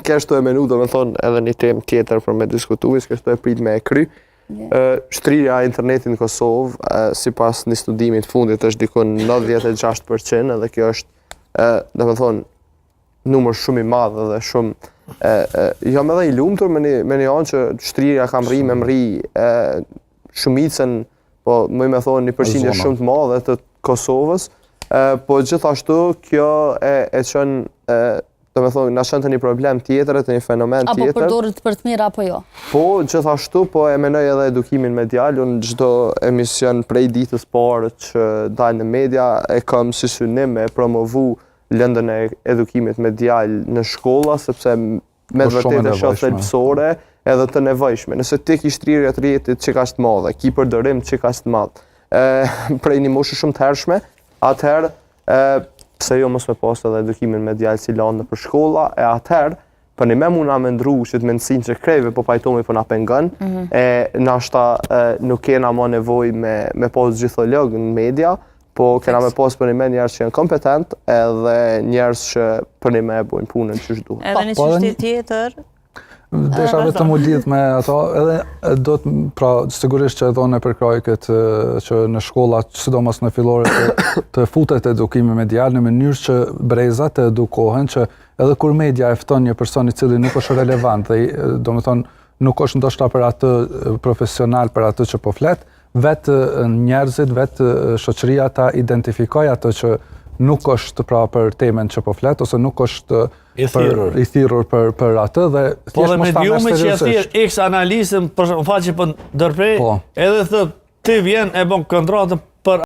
Kështu e menu, do me thonë edhe një temë tjetër për me diskutu, kështu e prit me e kry. Shtrija e internetit në Kosovë, si pas një studimit fundit, është dikon 96%, edhe kjo është, do me thonë, numër shumë i madhë dhe shumë, jam edhe i lumtur me një anë që shtrija kam rri me mri shumicën, po më me thonë një përqindje shumë të madhe të Kosovës, po gjithashtu kjo e qënë, do me thonë, në shënë të një problem tjetër, të një fenomen tjetër. Apo përdorit për të mirë, apo jo? Po, gjithashtu, po e menoj edhe edukimin medial, unë gjdo emision prej ditës parë që dalë në media, e kam si synim e promovu lëndën e edukimit medial në shkolla, sepse me të vërtet e shoh thelbësore edhe të nevojshme. Nëse ti ki shtrirja të rjetit që ka shtë madhe, ki përdërim që ka shtë madhe, prej një moshë shumë të hershme, atëherë, pse jo mos me pas edhe edukimin medial si lanë për shkolla, e atëherë, për një me muna me ndru që të mendësin që kreve, po pajtomi për na pengon, e nashta nuk kena ma nevoj me pas gjitholog në media, po kena me pas për një me njerës që janë kompetent, edhe njerës që për një me bojnë punën që shduhet. Edhe një qështje tjetër, Desha vetëm u lidh me ato, edhe do të, pra, sigurisht që edhe unë e përkraj këtë që në shkolla, sidomos në fillore, të futet edukimi medial në mënyrë që brezat të edukohen që edhe kur media e fton një person i cili nuk është relevant dhe do me thonë nuk është ndoshta për atë profesional, për atë që po flet, vetë njerëzit, vetë shoqëria ta identifikoj atë që nuk është pra për temen që po flet, ose nuk është i thirrur për atë dhe thjesht mos ta merr seriozisht. Po dhe mediumi që e thirr X analistën për faqe për ndërprej, edhe thë ti vjen e bën kontratën